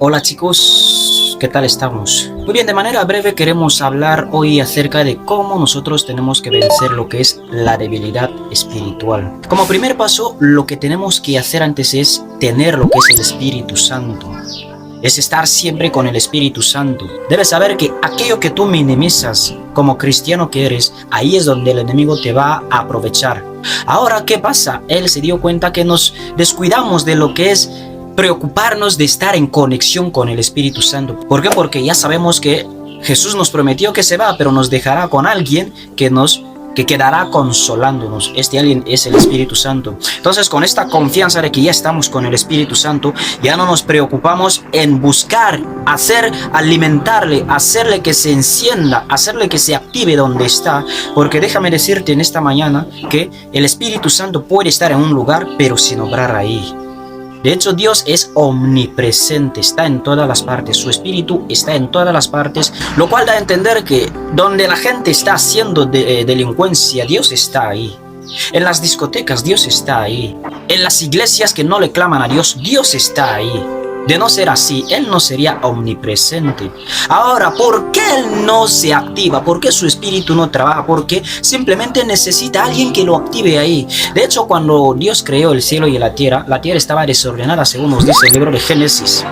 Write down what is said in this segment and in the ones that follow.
Hola chicos, ¿qué tal estamos? Muy bien, de manera breve queremos hablar hoy acerca de cómo nosotros tenemos que vencer lo que es la debilidad espiritual. Como primer paso, lo que tenemos que hacer antes es tener lo que es el Espíritu Santo. Es estar siempre con el Espíritu Santo. Debes saber que aquello que tú minimizas como cristiano que eres, ahí es donde el enemigo te va a aprovechar. Ahora, ¿qué pasa? Él se dio cuenta que nos descuidamos de lo que es preocuparnos de estar en conexión con el Espíritu Santo. ¿Por qué? Porque ya sabemos que Jesús nos prometió que se va, pero nos dejará con alguien que quedará consolándonos. Este alguien es el Espíritu Santo. Entonces, con esta confianza de que ya estamos con el Espíritu Santo, ya no nos preocupamos en buscar, alimentarle, hacerle que se encienda, hacerle que se active donde está, porque déjame decirte en esta mañana que el Espíritu Santo puede estar en un lugar, pero sin obrar ahí. De hecho, Dios es omnipresente, está en todas las partes, su espíritu está en todas las partes, lo cual da a entender que donde la gente está haciendo delincuencia, Dios está ahí. En las discotecas, Dios está ahí. En las iglesias que no le claman a Dios, Dios está ahí. De no ser así, Él no sería omnipresente. Ahora, ¿por qué Él no se activa? ¿Por qué su espíritu no trabaja? Porque simplemente necesita a alguien que lo active ahí. De hecho, cuando Dios creó el cielo y la tierra estaba desordenada, según nos dice el libro de Génesis.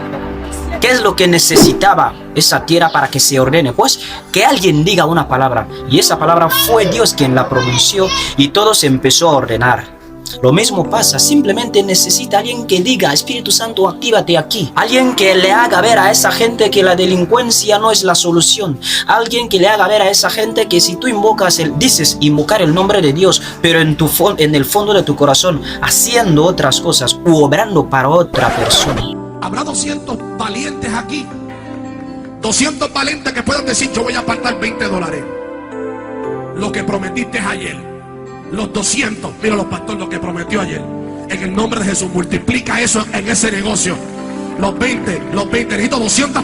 ¿Qué es lo que necesitaba esa tierra para que se ordene? Pues que alguien diga una palabra. Y esa palabra fue Dios quien la pronunció y todo se empezó a ordenar. Lo mismo pasa, simplemente necesita alguien que diga: Espíritu Santo, actívate aquí. Alguien que le haga ver a esa gente que la delincuencia no es la solución. Alguien que le haga ver a esa gente que si tú dices invocar el nombre de Dios, pero en el fondo de tu corazón haciendo otras cosas u obrando para otra persona. Habrá 200 valientes aquí. 200 valientes que puedan decir: yo voy a apartar $20. Lo que prometiste ayer. Los 200, mira los pastores, lo que prometió ayer. En el nombre de Jesús, multiplica eso en ese negocio. Los 20, necesito 200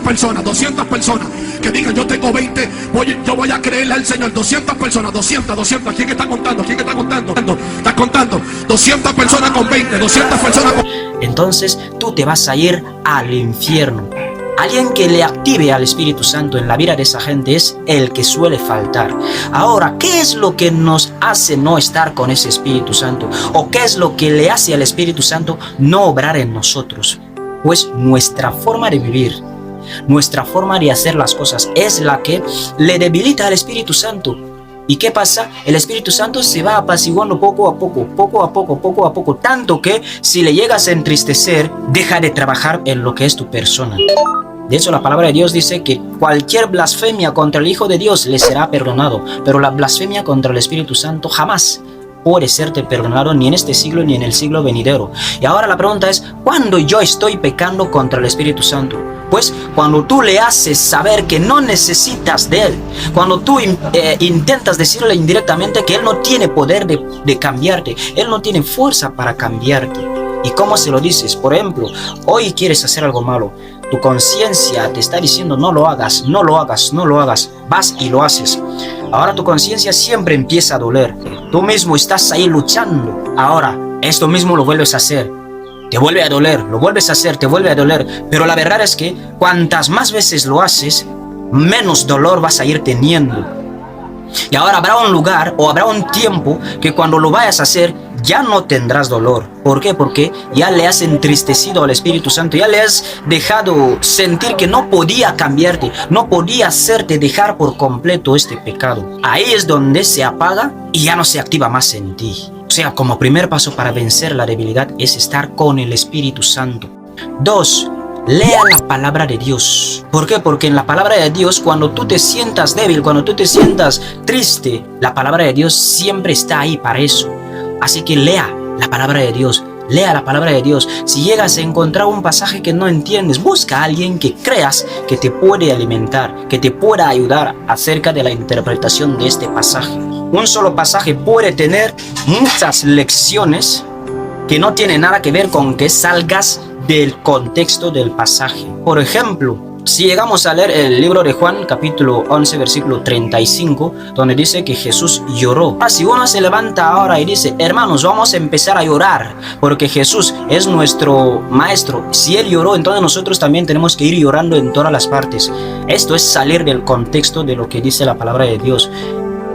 personas que digan: yo tengo 20, yo voy a creerle al Señor. 200 personas, 200. ¿Quién está contando? Estás contando. 200 personas con 20, 200 personas con... Entonces tú te vas a ir al infierno. Alguien que le active al Espíritu Santo en la vida de esa gente es el que suele faltar. Ahora, ¿qué es lo que nos hace no estar con ese Espíritu Santo? ¿O qué es lo que le hace al Espíritu Santo no obrar en nosotros? Pues nuestra forma de vivir, nuestra forma de hacer las cosas es la que le debilita al Espíritu Santo. ¿Y qué pasa? El Espíritu Santo se va apaciguando poco a poco, tanto que si le llegas a entristecer, deja de trabajar en lo que es tu persona. De hecho, la palabra de Dios dice que cualquier blasfemia contra el Hijo de Dios le será perdonado, pero la blasfemia contra el Espíritu Santo jamás puede serte perdonado, ni en este siglo ni en el siglo venidero. Y ahora la pregunta es: ¿cuándo yo estoy pecando contra el Espíritu Santo? Pues cuando tú le haces saber que no necesitas de Él, cuando tú intentas decirle indirectamente que Él no tiene poder de cambiarte, Él no tiene fuerza para cambiarte. ¿Y cómo se lo dices? Por ejemplo, hoy quieres hacer algo malo, tu conciencia te está diciendo: no lo hagas, vas y lo haces. Ahora tu conciencia siempre empieza a doler, tú mismo estás ahí luchando. Ahora esto mismo lo vuelves a hacer, te vuelve a doler, lo vuelves a hacer, te vuelve a doler. Pero la verdad es que cuantas más veces lo haces, menos dolor vas a ir teniendo. Y ahora habrá un lugar o habrá un tiempo que cuando lo vayas a hacer ya no tendrás dolor. ¿Por qué? Porque ya le has entristecido al Espíritu Santo, ya le has dejado sentir que no podía cambiarte, no podía hacerte dejar por completo este pecado. Ahí es donde se apaga y ya no se activa más en ti. O sea, como primer paso para vencer la debilidad es estar con el Espíritu Santo. 2. Lea la palabra de Dios. ¿Por qué? Porque en la palabra de Dios, cuando tú te sientas débil, cuando tú te sientas triste, la palabra de Dios siempre está ahí para eso. Así que lea la palabra de Dios. Lea la palabra de Dios. Si llegas a encontrar un pasaje que no entiendes, busca a alguien que creas que te puede alimentar, que te pueda ayudar acerca de la interpretación de este pasaje. Un solo pasaje puede tener muchas lecciones que no tienen nada que ver con que salgas del contexto del pasaje. Por ejemplo, Si llegamos a leer el libro de Juan, capítulo 11, versículo 35, donde dice que Jesús lloró. Si uno se levanta ahora y dice, hermanos, vamos a empezar a llorar, porque Jesús es nuestro maestro. Si Él lloró, entonces nosotros también tenemos que ir llorando en todas las partes. Esto es salir del contexto de lo que dice la palabra de Dios.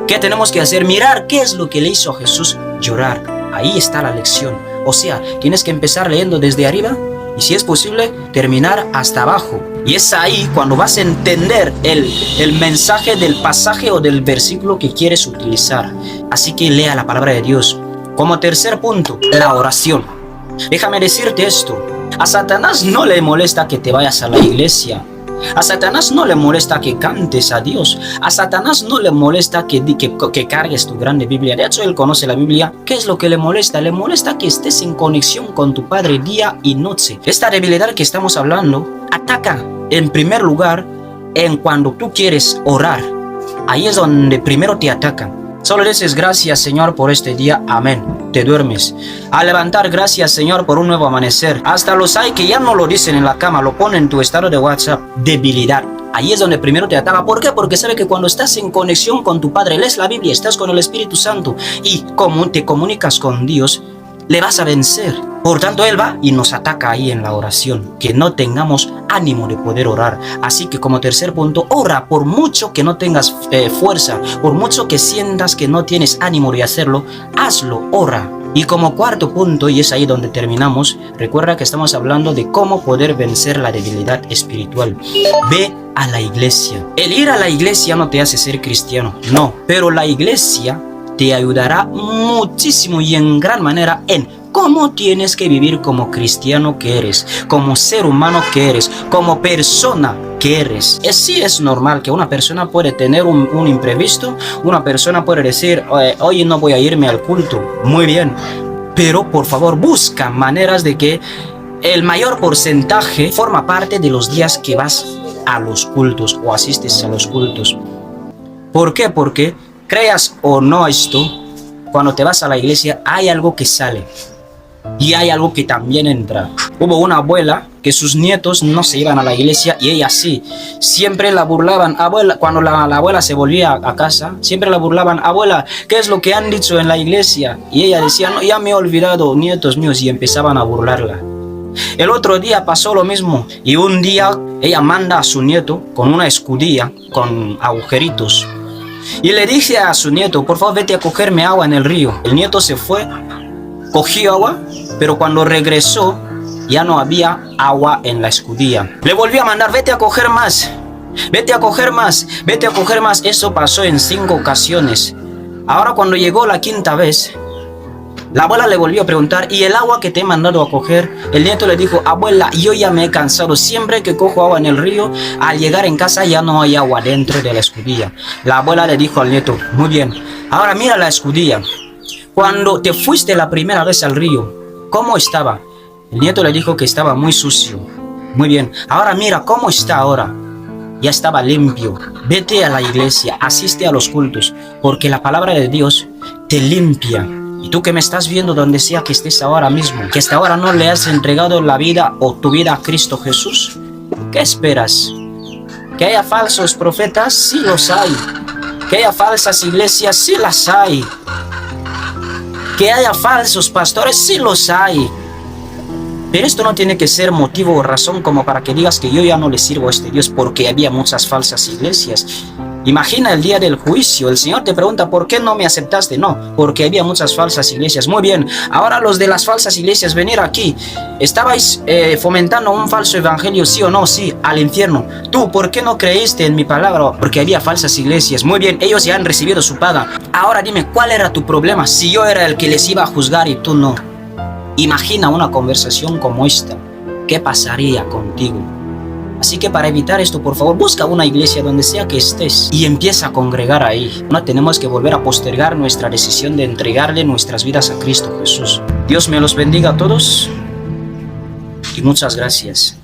¿Qué tenemos que hacer? Mirar qué es lo que le hizo a Jesús llorar. Ahí está la lección. O sea, tienes que empezar leyendo desde arriba y, si es posible, terminar hasta abajo. Y es ahí cuando vas a entender el mensaje del pasaje o del versículo que quieres utilizar. Así que lea la palabra de Dios. Como tercer punto, la oración. Déjame decirte esto. A Satanás no le molesta que te vayas a la iglesia. A Satanás no le molesta que cantes a Dios. A Satanás no le molesta que cargues tu grande Biblia. De hecho, él conoce la Biblia. ¿Qué es lo que le molesta? Le molesta que estés en conexión con tu Padre día y noche. Esta debilidad que estamos hablando ataca en primer lugar en cuando tú quieres orar. Ahí es donde primero te atacan. Solo dices gracias, Señor, por este día. Amén. Te duermes. Al levantar, gracias, Señor, por un nuevo amanecer. Hasta los hay que ya no lo dicen en la cama, lo ponen en tu estado de WhatsApp. Debilidad. Ahí es donde primero te ataca. ¿Por qué? Porque sabe que cuando estás en conexión con tu Padre, lees la Biblia, estás con el Espíritu Santo y como te comunicas con Dios, le vas a vencer. Por tanto, Él va y nos ataca ahí en la oración, que no tengamos ánimo de poder orar. Así que como tercer punto, ora. Por mucho que no tengas fuerza, por mucho que sientas que no tienes ánimo de hacerlo, hazlo, ora. Y como cuarto punto, y es ahí donde terminamos, recuerda que estamos hablando de cómo poder vencer la debilidad espiritual. Ve a la iglesia. El ir a la iglesia no te hace ser cristiano, no, pero la iglesia te ayudará muchísimo y en gran manera en cómo tienes que vivir como cristiano que eres, como ser humano que eres, como persona que eres. Sí, es normal que una persona puede tener un imprevisto, una persona puede decir, hoy no voy a irme al culto. Muy bien, pero por favor busca maneras de que el mayor porcentaje forma parte de los días que vas a los cultos o asistes a los cultos. ¿Por qué? Porque creas o no esto, cuando te vas a la iglesia hay algo que sale y hay algo que también entra. Hubo una abuela que sus nietos no se iban a la iglesia y ella sí. Siempre la burlaban, abuela, cuando la abuela se volvía a casa, siempre la burlaban, abuela, ¿qué es lo que han dicho en la iglesia? Y ella decía, no, ya me he olvidado, nietos míos, y empezaban a burlarla. El otro día pasó lo mismo y un día ella manda a su nieto con una escudilla con agujeritos y le dice a su nieto, por favor vete a cogerme agua en el río. El nieto se fue, cogió agua, pero cuando regresó ya no había agua en la escudilla. Le volvió a mandar, vete a coger más, vete a coger más, vete a coger más. Eso pasó en 5 ocasiones. Ahora cuando llegó la 5ª vez, la abuela le volvió a preguntar, ¿y el agua que te he mandado a coger? El nieto le dijo, abuela, yo ya me he cansado. Siempre que cojo agua en el río, al llegar en casa ya no hay agua dentro de la escudilla. La abuela le dijo al nieto, muy bien, ahora mira la escudilla. Cuando te fuiste la primera vez al río, ¿cómo estaba? El nieto le dijo que estaba muy sucio. Muy bien, ahora mira cómo está ahora. Ya estaba limpio. Vete a la iglesia, asiste a los cultos, porque la palabra de Dios te limpia. Y tú que me estás viendo donde sea que estés ahora mismo, que hasta ahora no le has entregado la vida o tu vida a Cristo Jesús, ¿qué esperas? ¿Que haya falsos profetas? Sí los hay. ¿Que haya falsas iglesias? Sí las hay. ¿Que haya falsos pastores? Sí los hay. Pero esto no tiene que ser motivo o razón como para que digas que yo ya no le sirvo a este Dios porque había muchas falsas iglesias. Imagina el día del juicio, el Señor te pregunta, ¿por qué no me aceptaste? No, porque había muchas falsas iglesias. Muy bien, ahora los de las falsas iglesias, venir aquí. ¿Estabais fomentando un falso evangelio, sí o no? Sí, al infierno. Tú, ¿por qué no creíste en mi palabra? Porque había falsas iglesias. Muy bien, ellos ya han recibido su paga. Ahora dime, ¿cuál era tu problema? Si yo era el que les iba a juzgar y tú no. Imagina una conversación como esta. ¿Qué pasaría contigo? Así que para evitar esto, por favor, busca una iglesia donde sea que estés y empieza a congregar ahí. No tenemos que volver a postergar nuestra decisión de entregarle nuestras vidas a Cristo Jesús. Dios me los bendiga a todos y muchas gracias.